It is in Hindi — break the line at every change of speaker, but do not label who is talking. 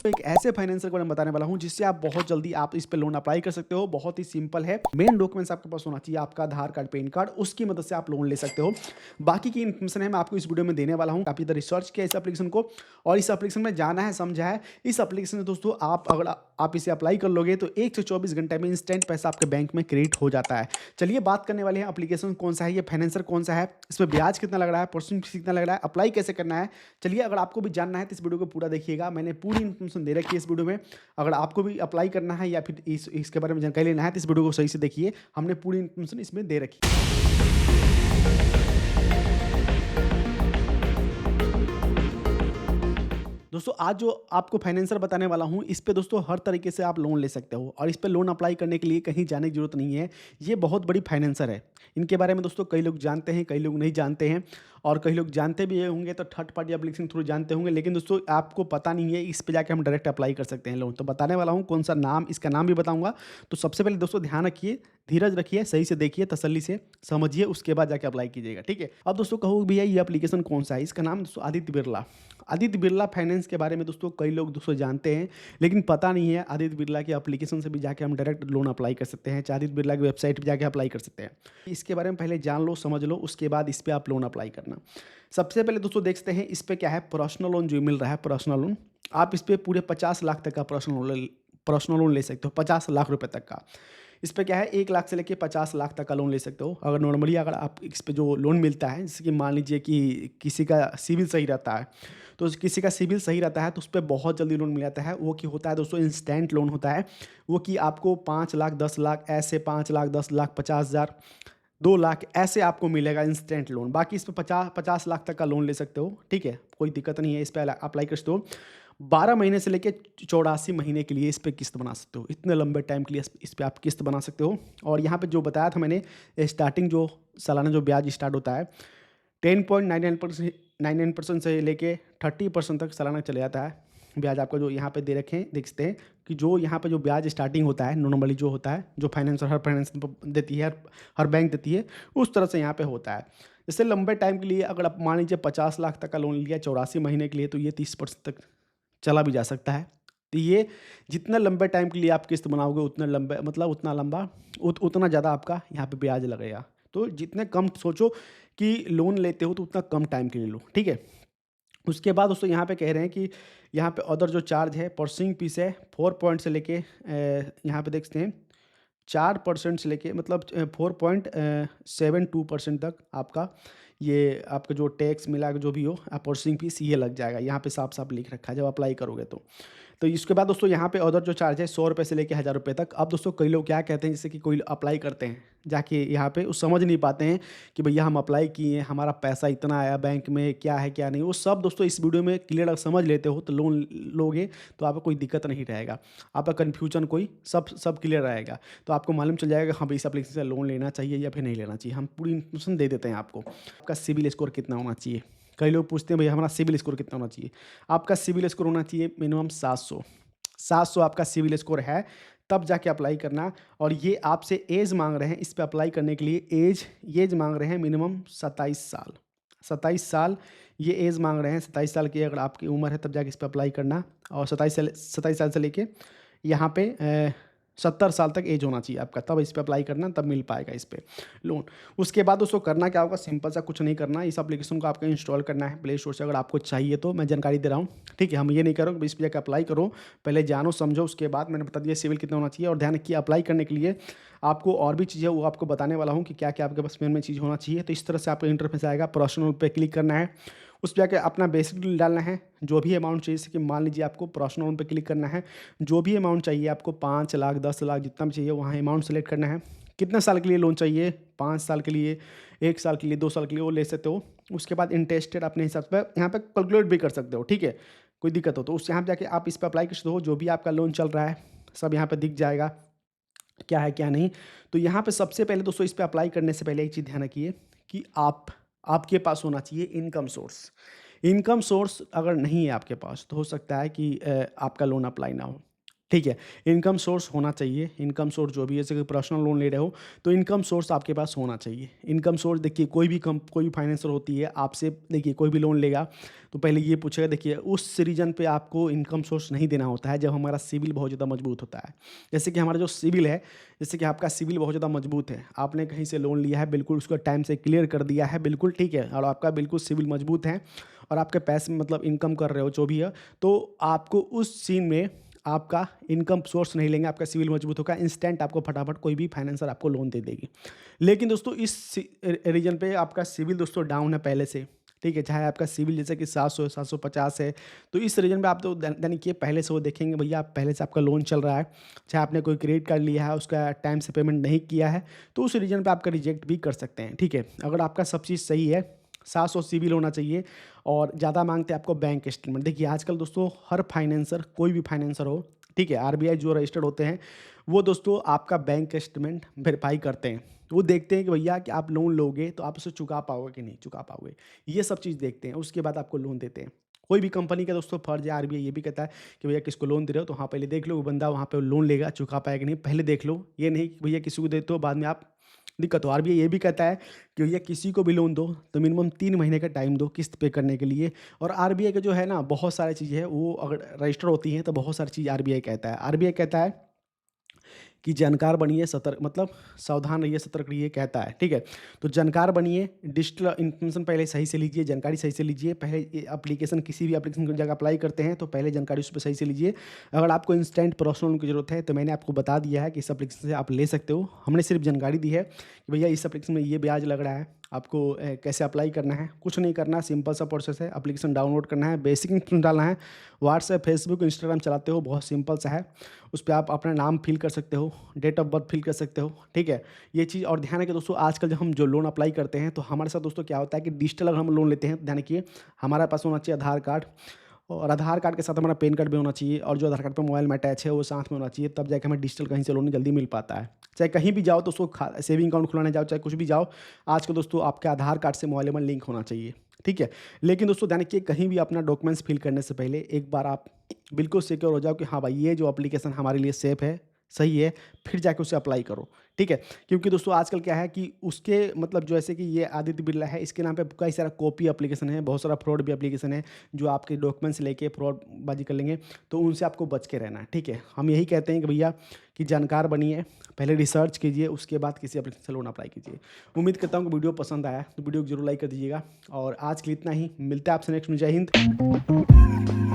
एक ऐसे फाइनेंसर को मैं बताने वाला हूं जिससे आप बहुत जल्दी आप इस पे लोन अप्लाई कर सकते हो। बहुत ही सिंपल है। मेन डॉक्यूमेंट्स आपके पास होना चाहिए, आपका आधार कार्ड, पैन कार्ड, उसकी मदद से आप लोन ले सकते हो। बाकी की इन्फॉर्मेशन है मैं आपको इस वीडियो में देने वाला हूं। काफी इधर रिसर्च किया इस एप्लीकेशन को और इस एप्लीकेशन में जाना है, समझा है। इस एप्लीकेशन से दोस्तों आप अगर आप इसे अप्लाई कर लोगे तो 1 से 24 घंटे में इंस्टेंट पैसा आपके बैंक में क्रेडिट हो जाता है। चलिए बात करने वाले हैं एप्लीकेशन कौन सा है, ये फाइनेंसर कौन सा है, इसमें ब्याज कितना लग रहा है, प्रोसेसिंग फीस कितना लग रहा है, अप्लाई कैसे करना है। चलिए अगर आपको भी जानना है तो इस वीडियो को पूरा देखिएगा। मैंने पूरी इन्फॉर्मेशन दे रखी है इस वीडियो में। अगर आपको भी अप्लाई करना है या फिर इसके बारे में जानकारी लेना है तो इस वीडियो को सही से देखिए। हमने पूरी इन्फॉर्मेशन इसमें दे रखी है। दोस्तों आज जो आपको फाइनेंसर बताने वाला हूँ इस पे दोस्तों हर तरीके से आप लोन ले सकते हो और इस पे लोन अप्लाई करने के लिए कहीं जाने की जरूरत नहीं है। ये बहुत बड़ी फाइनेंसर है। इनके बारे में दोस्तों कई लोग जानते हैं, कई लोग नहीं जानते हैं और कई लोग जानते भी होंगे तो थर्ड पार्टी एप्लीकेशन थ्रू जानते होंगे। लेकिन दोस्तों आपको पता नहीं है, इस पे जाके हम डायरेक्ट अप्लाई कर सकते हैं लोन। तो बताने वाला हूँ कौन सा नाम, इसका नाम भी बताऊँगा। तो सबसे पहले दोस्तों ध्यान रखिए, धीरज रखिए, सही से देखिए, तसल्ली से समझिए, उसके बाद जाके अप्लाई कीजिएगा, ठीक है। अब दोस्तों कहो भैया ये एप्लीकेशन कौन सा है, इसका नाम दोस्तों आदित्य बिरला। आदित्य बिरला फाइनेंस के बारे में दोस्तों कई लोग दोस्तों जानते हैं लेकिन पता नहीं है। आदित्य बिरला की एप्लीकेशन से भी जाके हम डायरेक्ट लोन अप्लाई कर सकते हैं, चाहे आदित्य बिरला की वेबसाइट पर जाके अप्लाई कर सकते हैं। इसके बारे में पहले जान लो, समझ लो, उसके बाद इस पर आप लोन अप्लाई करना। सबसे पहले दोस्तों देखते हैं इस पर क्या है। पर्सनल लोन जो मिल रहा है, पर्सनल लोन आप इस पर पूरे 50 लाख तक का पर्सनल लोन ले सकते हो। 50 लाख रुपए तक का इस पे क्या है, 1 लाख से लेके 50 लाख तक का लोन ले सकते हो। अगर नॉर्मली अगर आप इस पे जो लोन मिलता है, जैसे कि मान लीजिए कि किसी का सिविल सही रहता है, तो किसी का सिविल सही रहता है तो उस पर बहुत जल्दी लोन मिल जाता है। वो कि होता है दोस्तों इंस्टेंट लोन होता है। वो कि आपको 5 लाख, 10 लाख ऐसे, 5 लाख, 10 लाख, 50,000, 2 लाख ऐसे आपको मिलेगा इंस्टेंट लोन। बाकी इस पर 50 लाख तक का लोन ले सकते हो, ठीक है, कोई दिक्कत नहीं है। इस पर अप्लाई कर सकते हो। 12 महीने से लेकर 84 महीने के लिए इस पर किस्त बना सकते हो। इतने लंबे टाइम के लिए इस पर आप किस्त बना सकते हो। और यहाँ पे जो बताया था मैंने, स्टार्टिंग जो सालाना जो ब्याज स्टार्ट होता है 10.99% से लेके 30% तक सालाना चले जाता है ब्याज। आपको जो यहाँ पे दे रखे हैं, देख सकते हैं कि जो यहाँ पे जो ब्याज स्टार्टिंग होता है नॉर्मली जो होता है, जो हर फाइनेंस देती है, हर बैंक देती है, उस तरह से यहाँ पे होता है। जैसे लंबे टाइम के लिए अगर आप मान लीजिए 50 लाख तक का लोन लिया 84 महीने के लिए, तो ये 30% तक चला भी जा सकता है। तो ये जितना लंबे टाइम के लिए आप किस्त बनाओगे उतना लंबे, मतलब उतना लंबा उतना ज़्यादा आपका यहाँ पे ब्याज लगेगा। तो जितने कम सोचो कि लोन लेते हो तो उतना कम टाइम के लिए लो, ठीक है। उसके बाद दोस्तों यहाँ पे कह रहे हैं कि यहाँ पे अदर जो चार्ज है, प्रोसेसिंग फीस है 4 पॉइंट से लेके यहाँ पे देखते हैं 4% से लेके मतलब 4.72% तक आपका ये आपका जो टैक्स मिला के जो भी हो प्रोसेसिंग फीस ये लग जाएगा। यहाँ पे साफ साफ लिख रखा है जब अप्लाई करोगे तो इसके बाद दोस्तों यहाँ पे अदर जो चार्ज है 100 रुपये से लेके 1000 रुपये तक। अब दोस्तों कई लोग क्या कहते हैं, जैसे कि कोई अप्लाई करते हैं जाके यहाँ पे, वो समझ नहीं पाते हैं कि भैया हम अप्लाई किए, हमारा पैसा इतना आया बैंक में, क्या है क्या नहीं। वो सब दोस्तों इस वीडियो में क्लियर अगर समझ लेते हो तो लोन लोगे तो आपको कोई दिक्कत नहीं रहेगा। आपका कन्फ्यूजन कोई सब क्लियर रहेगा। तो आपको मालूम चल जाएगा हाँ भाई इस एप्लीकेशन से लोन लेना चाहिए या फिर नहीं लेना चाहिए। हम पूरी इन्फॉर्मेशन दे देते हैं आपको। आपका सिविल स्कोर कितना होना चाहिए, कई लोग पूछते हैं भैया हमारा सिविल स्कोर कितना होना चाहिए। आपका सिविल स्कोर होना चाहिए मिनिमम 700 आपका सिविल स्कोर है, तब जाके अप्लाई करना। और ये आपसे एज मांग रहे हैं इस पे अप्लाई करने के लिए, एज मांग रहे हैं मिनिमम 27 साल ये एज मांग रहे हैं। 27 साल की अगर आपकी उम्र है तब जाके इस पे अप्लाई करना। और 27 साल से लेके यहाँ पे 70 साल तक एज होना चाहिए आपका, तब इस पर अप्लाई करना, तब मिल पाएगा इस पर लोन। उसके बाद दोस्तों करना क्या होगा, सिंपल सा कुछ नहीं करना। इस एप्लीकेशन को आपको इंस्टॉल करना है प्ले स्टोर से। अगर आपको चाहिए तो मैं जानकारी दे रहा हूँ, ठीक है। हम ये नहीं करो इस पर जाकर अप्लाई करो, पहले जानो समझो, उसके बाद मैंने बता दिया सिविल कितना होना चाहिए। और ध्यान रखिए अप्लाई करने के लिए आपको और भी चीज़ें वो आपको बताने वाला हूँ कि क्या क्या आपके पास में चीज़ होना चाहिए। तो इस तरह से आपका इंटरफेस आएगा, पर्सनल पे क्लिक करना है, उस पर जाकर अपना बेसिक डिटेल डालना है, जो भी अमाउंट चाहिए। जैसे कि मान लीजिए आपको पर्सनल लोन पे क्लिक करना है, जो भी अमाउंट चाहिए आपको 5 लाख, 10 लाख, जितना भी चाहिए वहाँ अमाउंट सेलेक्ट करना है। कितने साल के लिए लोन चाहिए, 5 साल के लिए, 1 साल के लिए, 2 साल के लिए, वो ले सकते हो। उसके बाद इंटरेस्टेड अपने हिसाब से यहाँ पे कैलकुलेट भी कर सकते हो, ठीक है। कोई दिक्कत हो तो उस यहाँ पे जाके आप इस पर अप्लाई कर सकते हो। जो भी आपका लोन चल रहा है सब यहाँ पे दिख जाएगा, क्या है क्या नहीं। तो यहाँ पे सबसे पहले दोस्तों इस पर अप्लाई करने से पहले एक चीज़ ध्यान रखिए कि आपके पास होना चाहिए इनकम सोर्स। इनकम सोर्स अगर नहीं है आपके पास तो हो सकता है कि आपका लोन अप्लाई ना हो। ठीक है, इनकम सोर्स होना चाहिए, इनकम सोर्स जो भी है, जैसे कि पर्सनल लोन ले रहे हो, तो इनकम सोर्स आपके पास होना चाहिए। इनकम सोर्स देखिए कोई भी फाइनेंसर होती है, आपसे देखिए कोई भी लोन लेगा, तो पहले ये पूछेगा देखिए उस रीज़न पे आपको इनकम सोर्स नहीं देना होता है, जब हमारा सिविल बहुत ज़्यादा मजबूत होता है। जैसे कि हमारा जो सिविल है, जैसे कि आपका सिविल बहुत ज़्यादा मजबूत है, आपने कहीं से लोन लिया है, बिल्कुल उसको टाइम से क्लियर कर दिया है, बिल्कुल ठीक है, और आपका बिल्कुल सिविल मजबूत है और आपके पैसे मतलब इनकम कर रहे हो जो भी है, तो आपको उस सीन में आपका इनकम सोर्स नहीं लेंगे, आपका सिविल मजबूत होगा, इंस्टेंट आपको फटाफट कोई भी फाइनेंसर आपको लोन दे देगी। लेकिन दोस्तों रीजन पे आपका सिविल दोस्तों डाउन है पहले से, ठीक है, चाहे आपका सिविल जैसे कि 700 है, 750 है, तो इस रीजन पे आप तो यानी कि पहले से वो देखेंगे भैया आप पहले से आपका लोन चल रहा है, चाहे आपने कोई क्रेडिट कार्ड लिया है उसका टाइम से पेमेंट नहीं किया है, तो उस रीजन पे आपका रिजेक्ट भी कर सकते हैं। ठीक है, अगर आपका सब चीज़ सही है, 700 सिविल होना चाहिए और ज़्यादा मांगते हैं आपको बैंक स्टेटमेंट। देखिए आजकल दोस्तों हर फाइनेंसर, कोई भी फाइनेंसर हो, ठीक है, आरबीआई जो रजिस्टर्ड होते हैं, वो दोस्तों आपका बैंक स्टेटमेंट वेरीफाई करते हैं। वो देखते हैं कि भैया कि आप लोन लोगे तो आप उसे चुका पाओगे कि नहीं चुका पाओगे, ये सब चीज़ देखते हैं, उसके बाद आपको लोन देते हैं। कोई भी कंपनी का दोस्तों फर्ज है, आरबीआई ये भी कहता है कि भैया किसको लोन दे रहे हो, तो हाँ पहले देख लो वो बंदा वहाँ पे लोन लेगा, चुका पाएगा कि नहीं, पहले देख लो। ये नहीं कि भैया किसी को देते हो बाद में आप दिक्कत हो। आरबीआई ये भी कहता है कि भैया किसी को भी लोन दो तो मिनिमम 3 महीने का टाइम दो किस्त पे करने के लिए। और आरबीआई का जो है ना बहुत सारी चीज़ें हैं, वो अगर रजिस्टर होती हैं तो बहुत सारी चीज़ आरबीआई कहता है। आरबीआई कहता है कि जानकार बनिए, सतर्क मतलब सावधान रहिए, सतर्क रहिए कहता है, ठीक है। तो जानकार बनिए, डिजिटल इन्फॉर्मेशन पहले सही से लीजिए, जानकारी सही से लीजिए। पहले एप्लीकेशन, किसी भी एप्लीकेशन की जगह अप्लाई करते हैं तो पहले जानकारी उस पर सही से लीजिए। अगर आपको इंस्टेंट पर्सनल लोन की ज़रूरत है तो मैंने आपको बता दिया है कि इस एप्लीकेशन से आप ले सकते हो। हमने सिर्फ जानकारी दी है कि भैया इस एप्लीकेशन में ये ब्याज लग रहा है, आपको कैसे अप्लाई करना है, कुछ नहीं करना, सिंपल सा प्रोसेस है। एप्लीकेशन डाउनलोड करना है, बेसिक इन्फॉर्मेशन डालना है, व्हाट्सएप, फेसबुक, इंस्टाग्राम चलाते हो, बहुत सिंपल सा है। उस पे आप अपना नाम फिल कर सकते हो, डेट ऑफ बर्थ फिल कर सकते हो, ठीक है। ये चीज़ और ध्यान है कि दोस्तों आजकल जब हम जो लोन अप्लाई करते हैं तो हमारे साथ दोस्तों क्या होता है कि डिजिटल अगर हम लोन लेते हैं तो ध्यान रखिए हमारे पास होना चाहिए आधार कार्ड, और आधार कार्ड के साथ हमारा पैन कार्ड भी होना चाहिए, और जो आधार कार्ड पर मोबाइल में अटैच है वो साथ में होना चाहिए, तब जाके हमें डिजिटल कहीं से लोन जल्दी मिल पाता है। चाहे कहीं भी जाओ तो उसको सेविंग अकाउंट खुलाने जाओ, चाहे कुछ भी जाओ, आजकल दोस्तों आपके आधार कार्ड से मोबाइल में लिंक होना चाहिए, ठीक है। लेकिन दोस्तों ध्यान रखिए कहीं भी अपना डॉक्यूमेंट्स फिल करने से पहले एक बार आप बिल्कुल सिक्योर हो जाओ कि हाँ भाई ये जो एप्लीकेशन हमारे लिए सेफ़ है, सही है, फिर जाके उसे अप्लाई करो, ठीक है। क्योंकि दोस्तों आजकल क्या है कि उसके मतलब जो ऐसे कि ये आदित्य बिरला है, इसके नाम पे कई सारा कॉपी एप्लीकेशन है, बहुत सारा फ्रॉड भी एप्लीकेशन है, जो आपके डॉक्यूमेंट्स लेके फ्रॉडबाजी कर लेंगे, तो उनसे आपको बच के रहना है, ठीक है। हम यही कहते हैं कि भैया कि जानकार बनिए, पहले रिसर्च कीजिए, उसके बाद किसी एप्लीकेशन से लोन अप्लाई कीजिए। उम्मीद करता हूँ कि वीडियो पसंद आया तो वीडियो को जरूर लाइक कर दीजिएगा, और आज के लिए इतना ही, मिलते हैं आपसे नेक्स्ट में। जय हिंद।